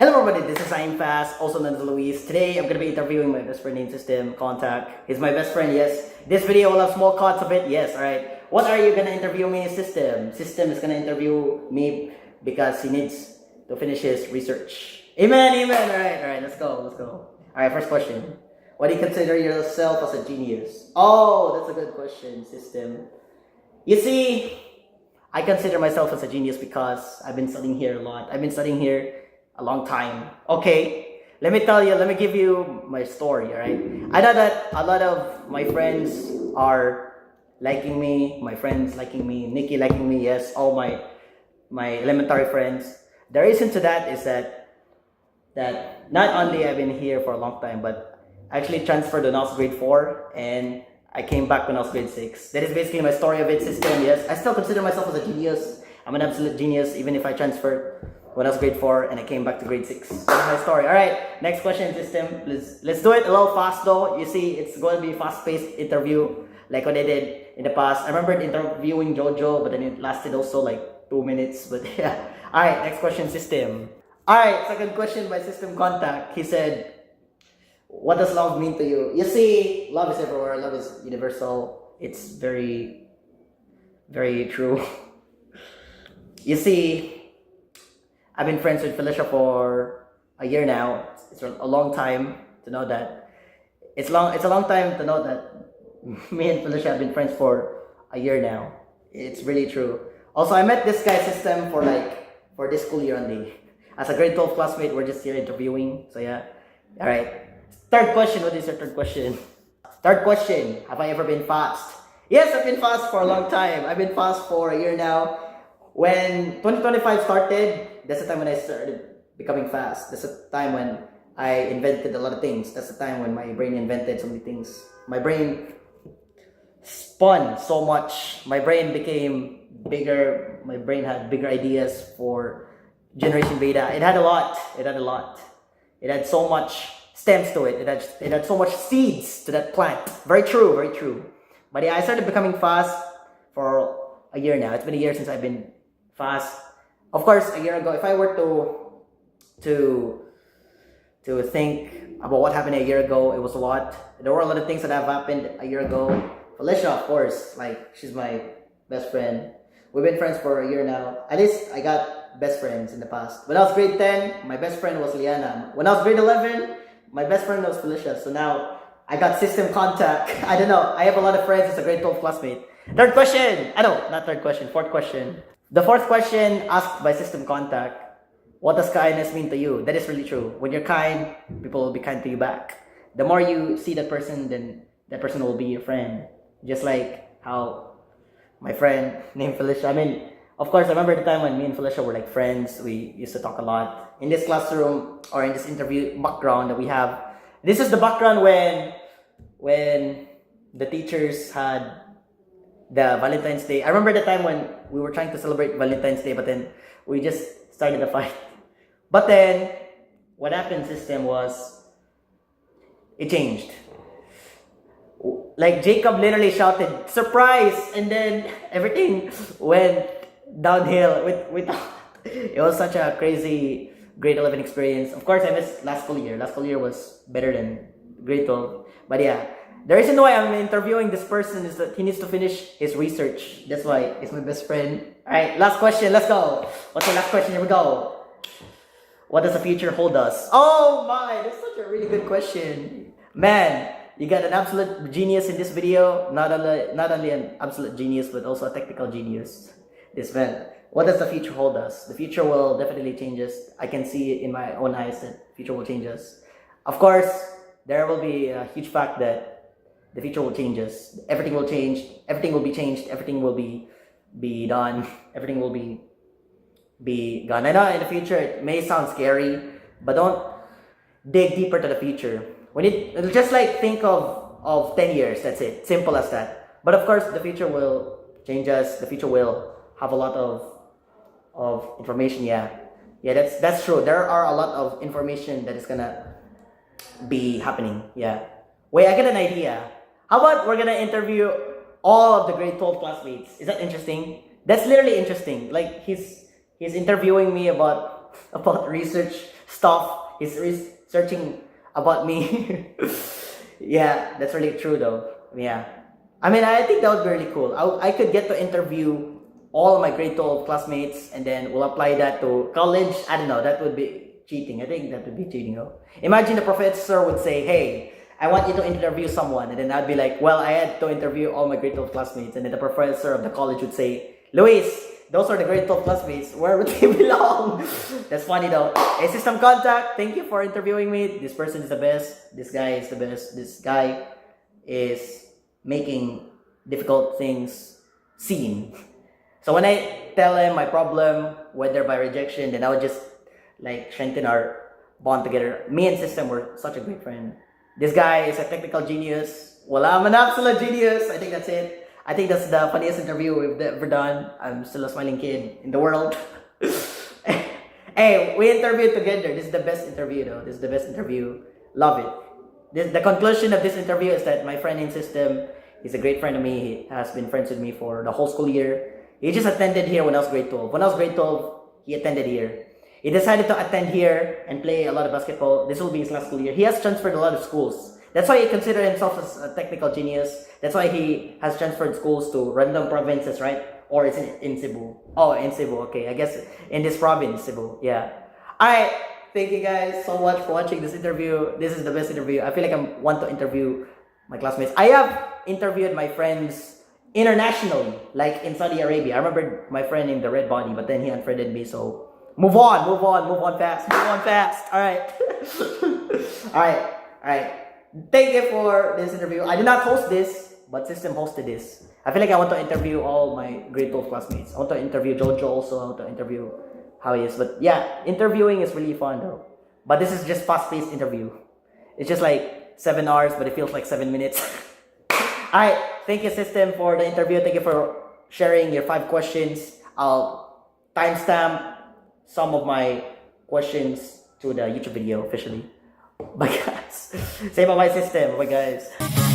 Hello everybody, this is IAmFast, also known as Luis. Today I'm going to be interviewing my best friend named System Contact. He's my best friend, yes. This video will have small cuts of it, yes, alright. What are you going to interview me, System? System is going to interview me because he needs to finish his research. Amen, amen, alright, let's go. Alright, first question. Why do you consider yourself as a genius? Oh, that's a good question, System. You see, I consider myself as a genius because I've been studying here a lot. I've been studying here a long time. Okay, let me give you my story, alright? I know that a lot of my friends are liking me, my friends liking me, Nikki liking me, yes, all my elementary friends. The reason to that is that not only I've been here for a long time, but I actually transferred when I was grade 4 and I came back when I was grade 6. That is basically my story of it, System, yes. I still consider myself as a genius. I'm an absolute genius even if I transferred when I was grade 4 and I came back to grade 6. That's my story. Alright, next question, System. Let's do it a little fast though. You see, it's going to be a fast-paced interview like what I did in the past. I remember interviewing Jojo, but then it lasted also like 2 minutes. But yeah. Alright, next question, System. Alright, second question by System Contact. He said, what does love mean to you? You see, love is everywhere. Love is universal. It's very, very true. You see, I've been friends with Felicia for a year now. It's a long time to know that. It's a long time to know that me and Felicia have been friends for a year now. It's really true. Also, I met this guy, System, for this school year only. As a grade 12 classmate, we're just here interviewing. So yeah. Alright. Third question, what is your third question? Third question, have I ever been fast? Yes, I've been fast for a long time. I've been fast for a year now. When 2025 started, that's the time when I started becoming fast. That's the time when I invented a lot of things. That's the time when my brain invented so many things. My brain spun so much. My brain became bigger. My brain had bigger ideas for Generation Beta. It had a lot. It had so much stems to it. It had so much seeds to that plant. Very true. But yeah, I started becoming fast for a year now. It's been a year since I've been fast. Of course, a year ago, if I were to think about what happened a year ago, it was a lot. There were a lot of things that have happened a year ago. Felicia, of course, like she's my best friend. We've been friends for a year now. At least I got best friends in the past. When I was grade 10, my best friend was Liana. When I was grade 11, my best friend was Felicia. So now I got System Contact. I don't know. I have a lot of friends as a grade 12 classmate. Third question. Not third question. Fourth question. The fourth question asked by System Contact. What does kindness mean to you? That is really true. When you're kind, people will be kind to you back. The more you see that person, then that person will be your friend. Just like how my friend named Felicia. I mean, of course, I remember the time when me and Felicia were like friends. We used to talk a lot. In this classroom or in this interview background that we have, this is the background when the teachers had the Valentine's Day. I remember the time when we were trying to celebrate Valentine's Day, but then we just started a fight. But then, what happened, System, was it changed. Like Jacob literally shouted, "Surprise!" and then everything went downhill. It was such a crazy grade 11 experience. Of course, I missed last school year. Last school year was better than grade 12. But yeah, the reason why I'm interviewing this person is that he needs to finish his research. That's why he's my best friend. Alright, last question. Let's go. What's the last question? Here we go. What does the future hold us? Oh my, that's such a really good question. Man, you got an absolute genius in this video. Not only an absolute genius, but also a technical genius. This man. What does the future hold us? The future will definitely change us. I can see it in my own eyes that the future will change us. Of course, there will be a huge fact that the future will change us. Everything will change. Everything will be changed. Everything will be done. Everything will be gone. I know in the future it may sound scary, but don't dig deeper to the future. Just like think of 10 years. That's it. Simple as that. But of course, the future will change us. The future will have a lot of information. Yeah, that's true. There are a lot of information that is gonna be happening. Yeah. Wait, I get an idea. How about we're gonna interview all of the grade 12 classmates? Is that interesting? That's literally interesting. Like he's interviewing me about research stuff. He's researching about me. Yeah, that's really true though. Yeah. I mean, I think that would be really cool. I could get to interview all of my grade 12 classmates and then we'll apply that to college. I don't know, that would be cheating. I think that would be cheating though. Imagine the professor would say, hey, I want you to interview someone. And then I'd be like, well, I had to interview all my grade 12 classmates. And then the professor of the college would say, Luis, those are the grade 12 classmates. Where would they belong? That's funny though. Hey, system contact, thank you for interviewing me. This person is the best. This guy is the best. This guy is making difficult things seen. So when I tell him my problem, whether by rejection, then I would just like strengthen our bond together. Me and system were such a great friend. This guy is a technical genius. Well, I'm an absolute genius. I think that's it. I think that's the funniest interview we've ever done. I'm still a smiling kid in the world. Hey, we interviewed together. This is the best interview though. This is the best interview. Love it. The conclusion of this interview is that my friend in system, he's a great friend of me. He has been friends with me for the whole school year. He just attended here when I was grade 12. When I was grade 12, he attended here. He decided to attend here and play a lot of basketball. This will be his last school year. He has transferred a lot of schools. That's why he considers himself as a technical genius. That's why he has transferred schools to random provinces, right? Or it's in Cebu. Oh, in Cebu. Okay, I guess in this province, Cebu. Yeah. Alright. Thank you guys so much for watching this interview. This is the best interview. I feel like I want to interview my classmates. I have interviewed my friends internationally, like in Saudi Arabia. I remember my friend in the red body, but then he unfriended me, so move on fast. Alright. Alright. Thank you for this interview. I did not host this, but system hosted this. I feel like I want to interview all my grade 12 classmates. I want to interview Jojo also. I want to interview how he is. But yeah, interviewing is really fun though. But this is just fast-paced interview. It's just like 7 hours, but it feels like 7 minutes. Alright, thank you system for the interview. Thank you for sharing your 5 questions. I'll timestamp some of my questions to the YouTube video officially. Bye guys. Say bye-bye system. Bye guys.